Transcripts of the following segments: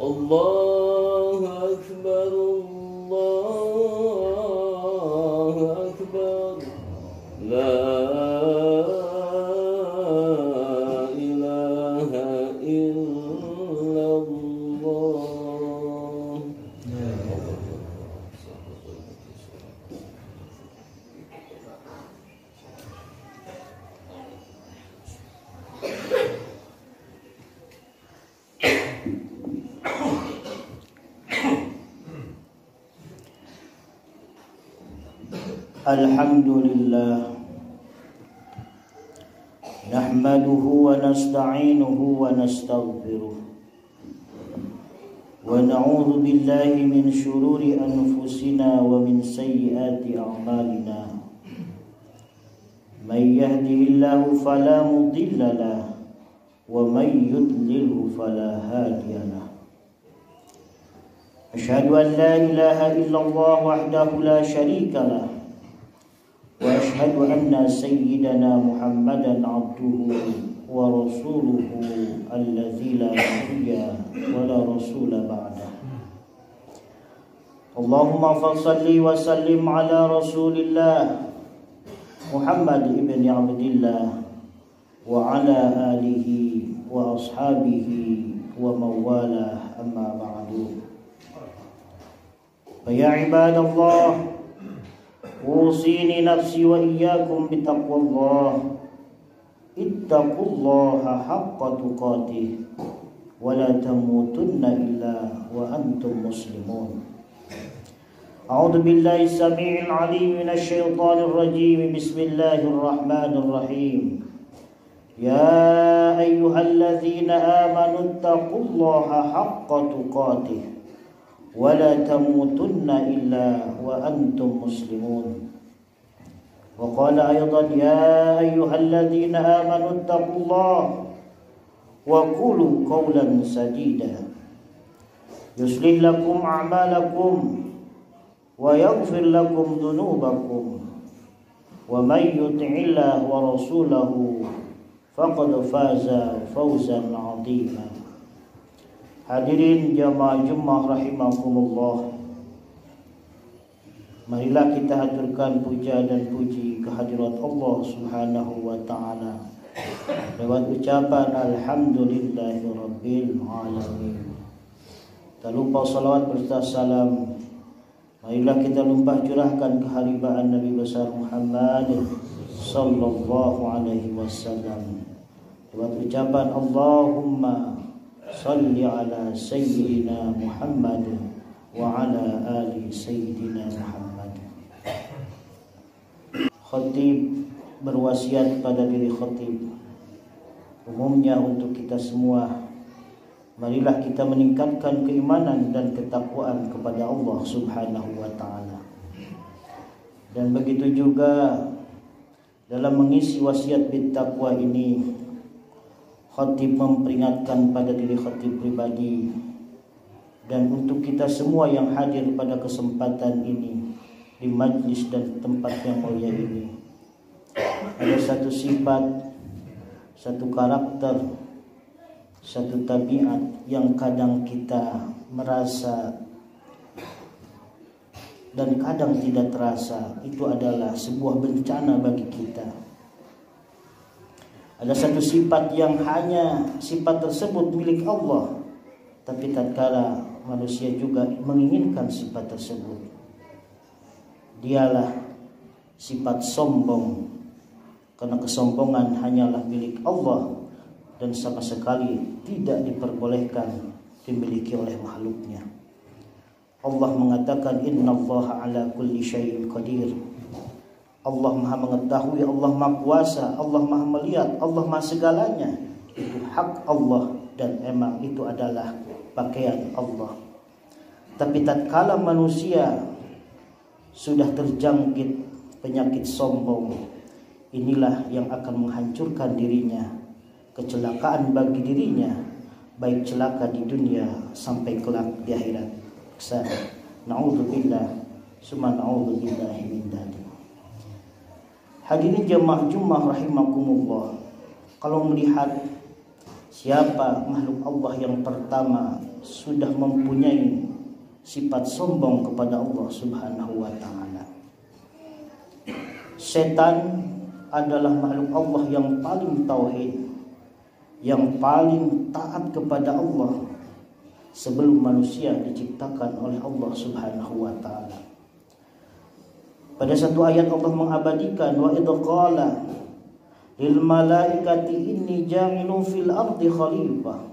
الله أكبر الله أكبر لا إله إلا الله. Alhamdulillah nahmaduhu wa nasta'inuhu wa nastaghfiruh wa na'udzu billahi min shururi anfusina wa min sayyiati a'malina. May yahdihillahu fala mudilla lahu wa may yudlilhu fala hadiya lahu. Asyhadu an la ilaha illallah wahdahu la syarika lahu wa asyhadu anna sayyidana Muhammadan abduhu wa rasuluhu alladzi la nabiyya wa la rasula ba'dah. Allahumma salli wa sallim ala rasulillah Muhammad ibn Abdillah wa ala alihi wa ashabihi wa mawalah, amma ba'du. Ya ibadallah, usini nafsi wa iyyakum bitaqwallah. Ittaqullaha haqqa tuqatih wa la tamutunna illa wa antum muslimun. A'udzu billahi samii'il 'aliim minasy syaithaanir rajiim. Bismillahir rahmanir rahim. Ya ayyuhalladzina amanu ittaqullaha haqqa tuqatih wa la tamutunna illa wa antum muslimun. Wa qala aydan ya ayyuhalladzina amanu ittaqullaha wa qulu qawlan sadida yuslih lakum a'malakum wa yaghfir lakum dhunubakum wa may yuti'illah wa rasulahu faqad faza fawzan 'azima. Hadirin jamaah Jummah rahimakumullah, marilah kita haturkan puja dan puji kehadirat Allah Subhanahu wa taala lewat ucapan alhamdulillahirabbil alamin. Tak lupa salawat berserta salam, marilah kita lumpah curahkan keharibaan Nabi besar Muhammad sallallahu alaihi wasallam lewat ucapan Allahumma salli ala sayyidina Muhammad wa ala ali sayyidina Muhammad. Khatib berwasiat pada diri khatib, umumnya untuk kita semua, marilah kita meningkatkan keimanan dan ketakwaan kepada Allah Subhanahu wa taala. Dan begitu juga dalam mengisi wasiat bittaqwa ini, khatib memperingatkan pada diri khatib pribadi dan untuk kita semua yang hadir pada kesempatan ini di majlis dan tempat yang mulia ini, ada satu sifat, satu karakter, satu tabiat yang kadang kita merasa dan kadang tidak terasa itu adalah sebuah bencana bagi kita. Ada satu sifat yang hanya sifat tersebut milik Allah, tapi tatkala manusia juga menginginkan sifat tersebut. Dialah sifat sombong, karena kesombongan hanyalah milik Allah dan sama sekali tidak diperbolehkan dimiliki oleh makhluknya. Allah mengatakan innallaha ala kulli syai'in qadir. Allah maha mengetahui, Allah maha kuasa, Allah maha melihat, Allah maha segalanya. Itu hak Allah dan emang itu adalah pakaian Allah. Tapi tatkala manusia sudah terjangkit penyakit sombong, inilah yang akan menghancurkan dirinya, kecelakaan bagi dirinya, baik celaka di dunia sampai kelak di akhirat. Na'udzubillah summa na'udzubillahi min dzalik. Hadirin jamaah Jummah rahimakumullah, kalau melihat siapa makhluk Allah yang pertama sudah mempunyai sifat sombong kepada Allah Subhanahu wa taala. Setan adalah makhluk Allah yang paling tauhid, yang paling taat kepada Allah sebelum manusia diciptakan oleh Allah Subhanahu wa taala. Pada satu ayat Allah mengabadikan, wa idh qala lil malaikati inni ja'ilun fil ardi khalifah.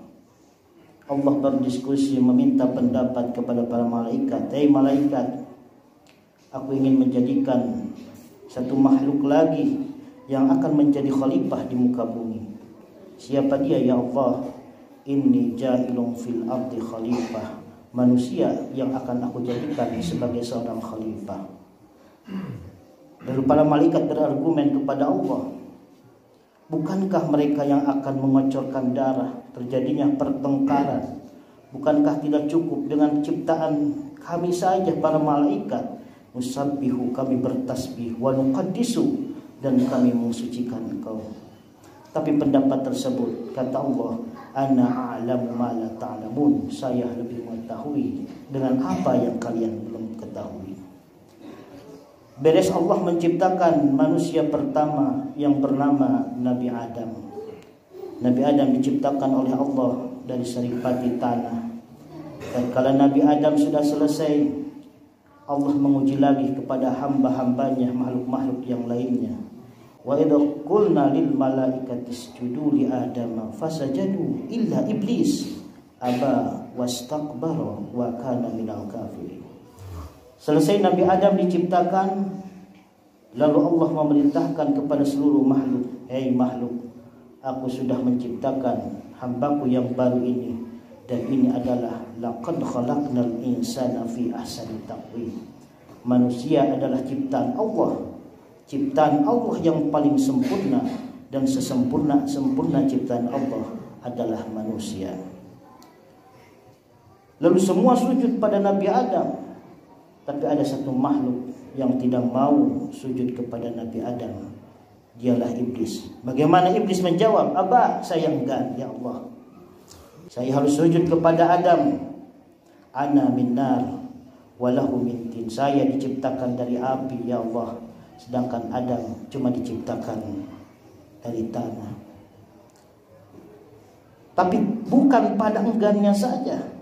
Allah berdiskusi meminta pendapat kepada para malaikat. Hei malaikat, aku ingin menjadikan satu makhluk lagi yang akan menjadi khalifah di muka bumi. Siapa dia ya Allah? Inni ja'ilun fil ardi khalifah. Manusia yang akan aku jadikan sebagai seorang khalifah. Lalu para malaikat berargumen kepada Allah, bukankah mereka yang akan mengocorkan darah, terjadinya pertengkaran? Bukankah tidak cukup dengan ciptaan kami saja para malaikat? Nusabbihu, kami bertasbih, wa nuqaddisu, dan kami mensucikan engkau. Tapi pendapat tersebut, kata Allah, ana a'lamu ma la ta'lamun, saya lebih mengetahui dengan apa yang kalian belum ketahui. Beres Allah menciptakan manusia pertama yang bernama Nabi Adam. Nabi Adam diciptakan oleh Allah dari saripati tanah. Dan kalau Nabi Adam sudah selesai, Allah menguji lagi kepada hamba-hambanya, makhluk-makhluk yang lainnya. Wa idh qulna lil malaikati isjudu li Adam fasajadu illa iblis aba wastakbara wa kana minal kafirin. Selesai Nabi Adam diciptakan, lalu Allah memerintahkan kepada seluruh makhluk, hei makhluk, aku sudah menciptakan hambaku yang baru ini, dan ini adalah laqad khalaqnal insana fi ahsani taqwim. Manusia adalah ciptaan Allah yang paling sempurna, dan sesempurna ciptaan Allah adalah manusia. Lalu semua sujud pada Nabi Adam. Tapi ada satu makhluk yang tidak mau sujud kepada Nabi Adam. Dialah iblis. Bagaimana iblis menjawab? Aba, saya enggan ya Allah. Saya harus sujud kepada Adam. Ana min nar walahu min tin. Saya diciptakan dari api ya Allah, sedangkan Adam cuma diciptakan dari tanah. Tapi bukan pada enggannya saja.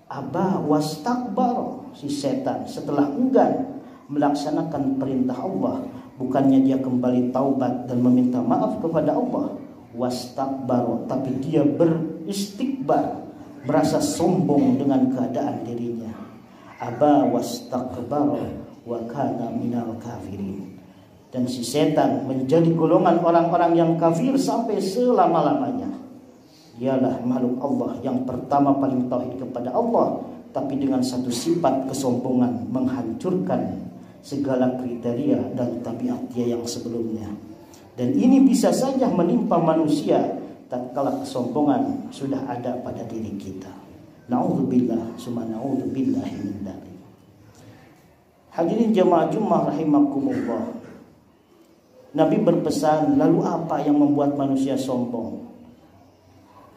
Aba wastakbar, si setan setelah enggan melaksanakan perintah Allah, bukannya dia kembali taubat dan meminta maaf kepada Allah, wastakbar, tapi dia beristikbar, merasa sombong dengan keadaan dirinya. Aba wastakbar wa kana minal kafirin. Dan si setan menjadi golongan orang-orang yang kafir sampai selama-lamanya. Dialah makhluk Allah yang pertama paling tauhid kepada Allah, tapi dengan satu sifat kesombongan menghancurkan segala kriteria dan tabiat dia yang sebelumnya. Dan ini bisa saja menimpa manusia tatkala kesombongan sudah ada pada diri kita. Na'udzubillah summa na'udzubillahi min dzalik. Hadirin jemaah Jumat rahimakumullah. Nabi berpesan, lalu apa yang membuat manusia sombong?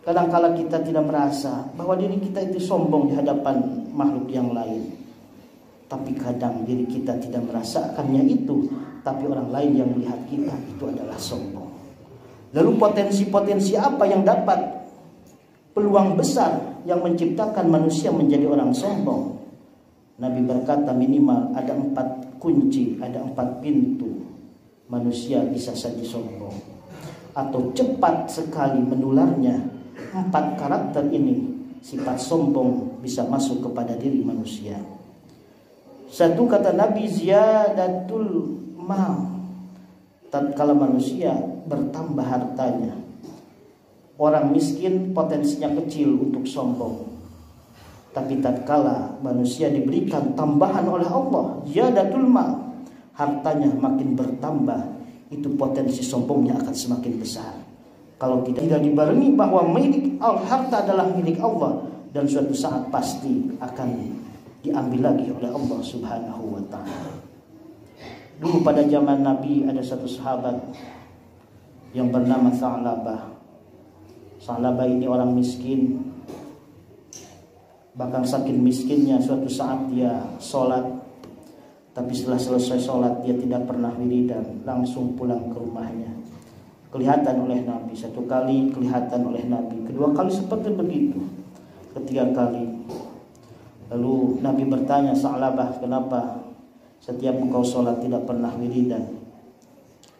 Kadang-kala kita tidak merasa bahwa diri kita itu sombong di hadapan makhluk yang lain. Tapi kadang diri kita tidak merasakannya itu, tapi orang lain yang melihat kita itu adalah sombong. Lalu potensi-potensi apa yang dapat, peluang besar yang menciptakan manusia menjadi orang sombong? Nabi berkata minimal ada 4 kunci, ada 4 pintu manusia bisa saja sombong. Atau cepat sekali menularnya 4 karakter ini, sifat sombong bisa masuk kepada diri manusia. Satu, kata Nabi, ziyadatul mal. Tatkala manusia bertambah hartanya, orang miskin potensinya kecil untuk sombong. Tapi tatkala manusia diberikan tambahan oleh Allah, ziyadatul mal, hartanya makin bertambah, itu potensi sombongnya akan semakin besar. Kalau tidak dibarengi bahwa milik harta adalah milik Allah, dan suatu saat pasti akan diambil lagi oleh Allah Subhanahu wa ta'ala. Dulu pada zaman Nabi ada satu sahabat yang bernama Sa'labah. Sa'labah ini orang miskin, Bahkan saking miskinnya suatu saat dia sholat, tapi setelah selesai sholat dia tidak pernah wiridan, langsung pulang ke rumahnya. Kelihatan oleh Nabi, satu kali kelihatan oleh Nabi, kedua kali seperti begitu, ketiga kali. Lalu Nabi bertanya, Sa'labah, kenapa setiap engkau sholat tidak pernah wiridan?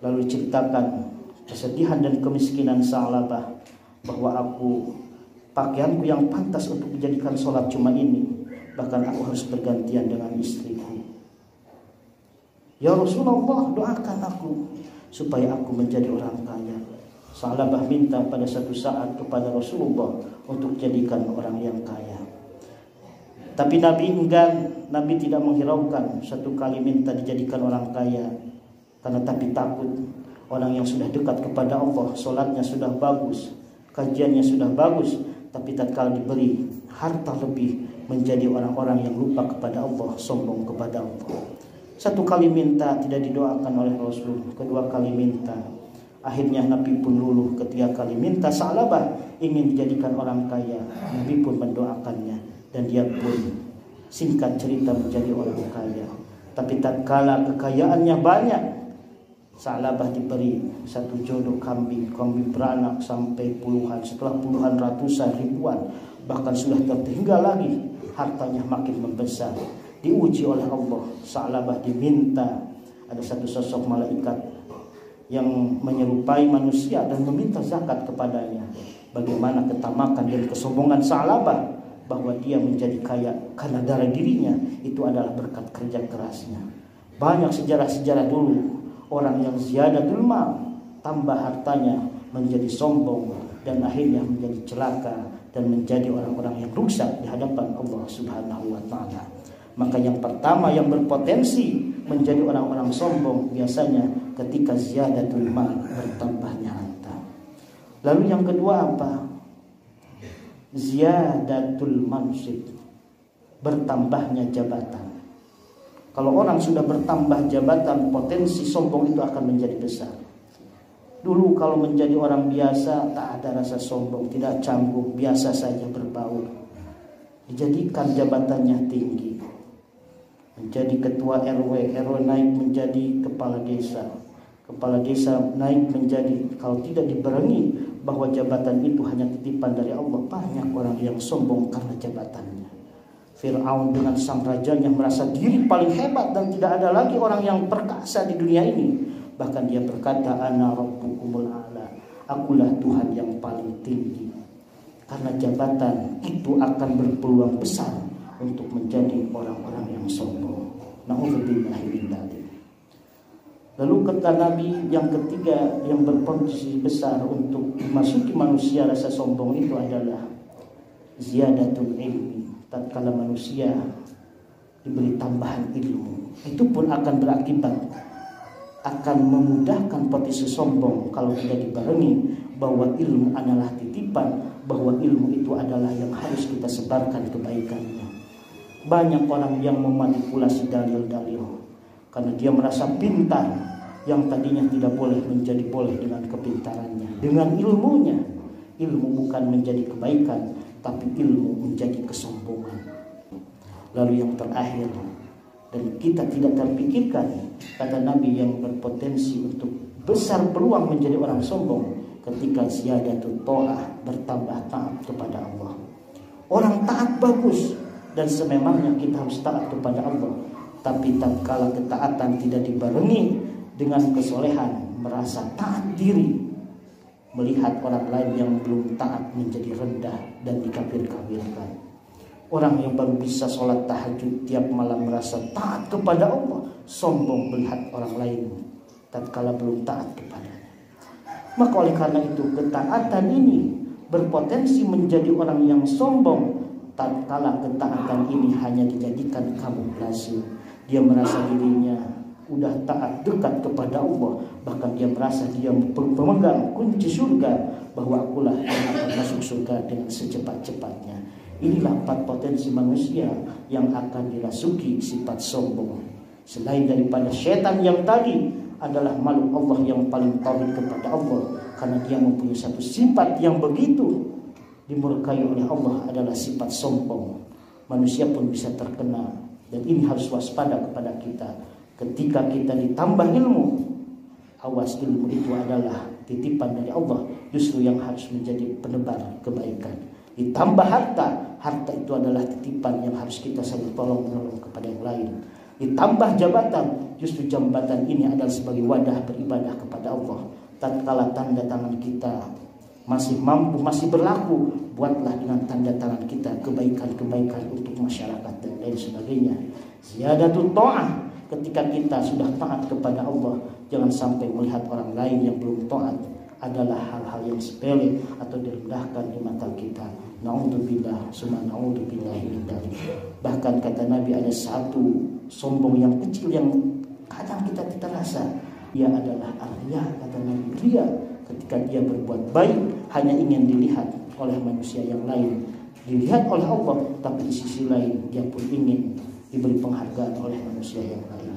Lalu diceritakan kesedihan dan kemiskinan Sa'labah, bahwa pakaianku yang pantas untuk dijadikan sholat cuma ini, bahkan aku harus bergantian dengan istriku. Ya Rasulullah, doakan aku supaya aku menjadi orang kaya. Sa'labah minta pada satu saat kepada Rasulullah untuk jadikan orang yang kaya. Tapi Nabi enggan, Nabi tidak menghiraukan satu kali minta dijadikan orang kaya, karena tapi takut orang yang sudah dekat kepada Allah, sholatnya sudah bagus, kajiannya sudah bagus, tapi tatkala diberi harta lebih menjadi orang-orang yang lupa kepada Allah, sombong kepada Allah. Satu kali minta tidak didoakan oleh Rasul, kedua kali minta, akhirnya Nabi pun luluh. Ketiga kali minta Sa'labah ingin dijadikan orang kaya, Nabi pun mendoakannya dan dia pun singkat cerita menjadi orang kaya. Tapi tatkala kekayaannya banyak, Sa'labah diberi satu jodoh kambing beranak sampai puluhan, setelah puluhan, ratusan, ribuan, bahkan sudah tertinggal lagi, hartanya makin membesar. Diuji oleh Allah, Sa'labah diminta, ada satu sosok malaikat yang menyerupai manusia dan meminta zakat kepadanya. Bagaimana ketamakan dan kesombongan Sa'labah, bahwa dia menjadi kaya karena darah dirinya itu adalah berkat kerja kerasnya. Banyak sejarah-sejarah dulu, orang yang ziyadatul mal, tambah hartanya menjadi sombong dan akhirnya menjadi celaka dan menjadi orang-orang yang rusak di hadapan Allah Subhanahu wa taala. Maka yang pertama yang berpotensi menjadi orang-orang sombong biasanya ketika ziyadatul mal, bertambahnya harta. Lalu yang kedua apa? Ziyadatul mansib, bertambahnya jabatan. Kalau orang sudah bertambah jabatan, potensi sombong itu akan menjadi besar. Dulu kalau menjadi orang biasa, tak ada rasa sombong, tidak canggung, biasa saja berbaur. Dijadikan jabatannya tinggi, menjadi ketua RW, RW naik menjadi kepala desa naik menjadi, kalau tidak dibarengi bahwa jabatan itu hanya titipan dari Allah, banyak orang yang sombong karena jabatannya. Fir'aun dengan sang rajanya merasa diri paling hebat dan tidak ada lagi orang yang perkasa di dunia ini. Bahkan dia berkata, ana rabbukumul a'la, akulah Tuhan yang paling tinggi. Karena jabatan itu akan berpeluang besar untuk menjadi orang-orang yang sombong. Na'udzubillahi min dzalik. Lalu kata Nabi yang ketiga yang berpotensi besar untuk dimasuki manusia rasa sombong itu adalah ziyadatul ilmi. Tatkala manusia diberi tambahan ilmu, itu pun akan berakibat, akan memudahkan potensi sombong kalau tidak dibarengi bahwa ilmu adalah titipan, bahwa ilmu itu adalah yang harus kita sebarkan kebaikannya. Banyak orang yang memanipulasi dalil-dalil karena dia merasa pintar, yang tadinya tidak boleh menjadi boleh dengan kepintarannya, dengan ilmunya. Ilmu bukan menjadi kebaikan, tapi ilmu menjadi kesombongan. Lalu yang terakhir, dan kita tidak terpikirkan, kata Nabi yang berpotensi untuk besar peluang menjadi orang sombong, ketika ziyadatul ta'ah, bertambah taat kepada Allah. Orang taat bagus, dan sememangnya kita harus taat kepada Allah. Tapi tatkala ketaatan tidak dibarengi dengan kesolehan, merasa taat diri, melihat orang lain yang belum taat menjadi rendah dan dikafir-kafirkan. Orang yang baru bisa sholat tahajud tiap malam merasa taat kepada Allah, sombong melihat orang lain tatkala belum taat kepadanya. Maka oleh karena itu ketaatan ini berpotensi menjadi orang yang sombong tatkala ketaatan ini hanya dijadikan kamuflase. Dia merasa dirinya udah taat, dekat kepada Allah, bahkan dia merasa dia pemegang kunci surga, bahwa akulah yang akan masuk surga dengan secepat-cepatnya. Inilah 4 potensi manusia yang akan dirasuki sifat sombong. Selain daripada setan yang tadi adalah makhluk Allah yang paling tauhid kepada Allah, karena dia mempunyai satu sifat yang begitu dimurkai oleh Allah, adalah sifat sombong. manusia pun bisa terkena. Dan ini harus waspada kepada kita. Ketika kita ditambah ilmu, awas, ilmu itu adalah titipan dari Allah, justru yang harus menjadi penebar kebaikan. Ditambah harta, harta itu adalah titipan yang harus kita saling tolong menolong kepada yang lain. Ditambah jabatan, justru jabatan ini adalah sebagai wadah beribadah kepada Allah. Tatkala tanda tangan kita masih mampu, masih berlaku, buatlah dengan tanda tangan kita kebaikan-kebaikan untuk masyarakat dan lain sebagainya. Ziyadatul ta'ah, ketika kita sudah taat kepada Allah, jangan sampai melihat orang lain yang belum taat adalah hal-hal yang sepele atau direndahkan di mata kita. Na'udzubillah, summa na'udzubillahi min dzalik. Bahkan kata Nabi, ada satu sombong yang kecil yang kadang kita tidak rasa, dia adalah riya. Kata Nabi, riya ketika dia berbuat baik hanya ingin dilihat oleh manusia yang lain, dilihat oleh Allah, tapi di sisi lain dia pun ingin diberi penghargaan oleh manusia yang lain.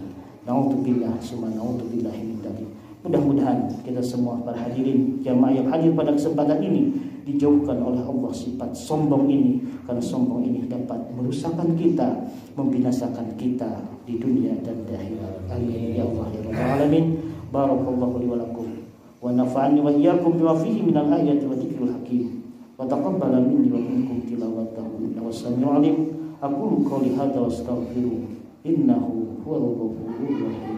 Na'udzubillah, summa na'udzubillahi min dzalik. Mudah-mudahan kita semua para hadirin jamaah yang hadir pada kesempatan ini dijauhkan oleh Allah sifat sombong ini, karena sombong ini dapat merusakkan kita, membinasakan kita di dunia dan di akhirat. Amin ya Allah ya rabbal alamin. Barakallahu li wa lakum wa nafa'ani wa iyyakum bima fihi minal ayati wa dzikril hakim. Wa taqabbala minni wa minkum tilawatahu innahu was-sami'ul 'alim. Aqulu qouli hadza wa astaghfiru innahu huwal ghafurur rahim.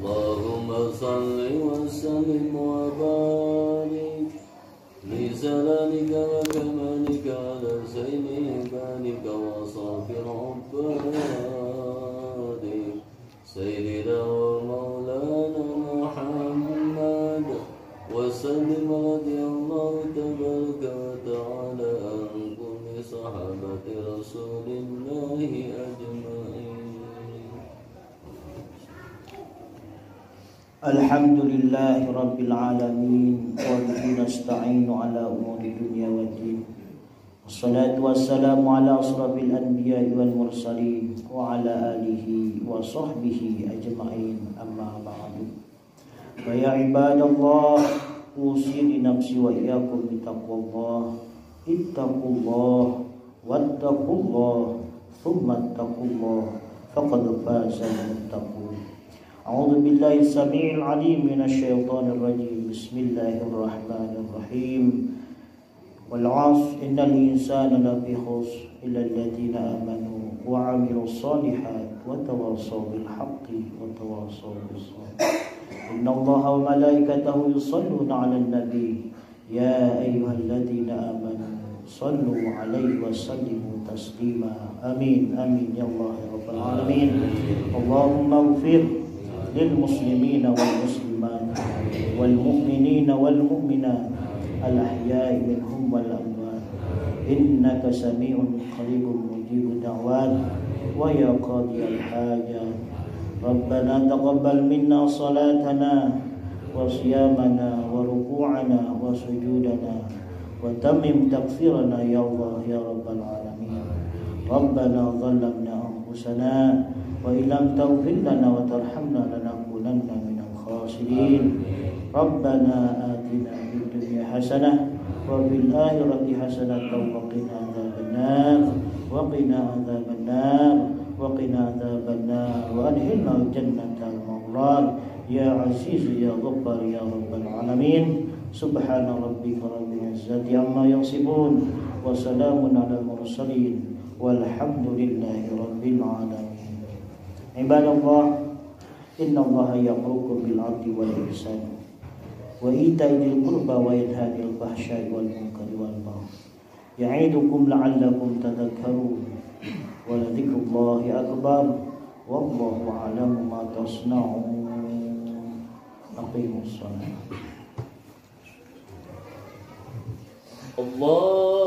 Allahumma salli wa sallim wa barik li salamika wa kamalika ala sayyidi banika wa safir abbadik sayyidina wa maulana Muhammad wa sallim radiyallahu tabaraka wa ta'ala an kulli sahabati rasulillahi ajma'in. Alhamdulillahi rabbil alamin wa bihi nasta'inu ala umuri dunya waddin. Wassalatu wassalamu ala asrafil anbiya'i wal mursalin wa ala alihi wa sahbihi ajma'in, amma ba'du. Wa ya ibadallah, usi nafsi wa iyyakum bittaqwallah. Ittaqullah wattaqullah thumma ittaqullah faqad faza al-muttaqun. A'udzu billahi as-sami'il 'alim minasy-syaithanir rajim. Bismillahirrahmanirrahim. Wal 'asr innal insana lafi khusr illa alladziina amanu wa 'amilus shalihat wa tawassaw bil haqqi wa tawassaw bis sabr. Innallaha wa malaikatahu yusholluna 'alan nabiy ya ayyuhalladziina amanu shallu 'alaihi wa sallimu taslima. Amin amin ya Allah ya rabbal alamin. Allahumma ighfir للمسلمين والمسلمات والمؤمنين والمؤمنات الأحياء منهم والأموات إنك سميع قريب مجيب الدعوات ويا قاضي الحاجات. ربنا تقبل منا صلاتنا وصيامنا وركوعنا وسجودنا وتمم تغفيرنا يا الله يا رب العالمين. ربنا ظلمنا أنفسنا وإن لم تغفر لنا وترحمنا لنكونن من الخاسرين. ربنا آتنا في الدنيا حسنة وفي الآخرة حسنة وقنا عذاب النار وقنا عذاب النار وقنا عذاب النار وأدخلنا الجنة المولى يا عزيز يا غفار يا رب العالمين. سبحان ربك رب العزة عما يصفون وسلام على المرسلين والحمد لله رب العالمين. Ibadallah, innallaha ya'murukum bil 'adli wal ihsan wa ita'i dzil qurba wa yanha 'anil fahsya'i wal munkari wal baghi ya'idukum la'allakum tadhakkarun wa la dzikrullahi akbar wallahu a'lamu ma tasna'un. Aqimus shalah. Allah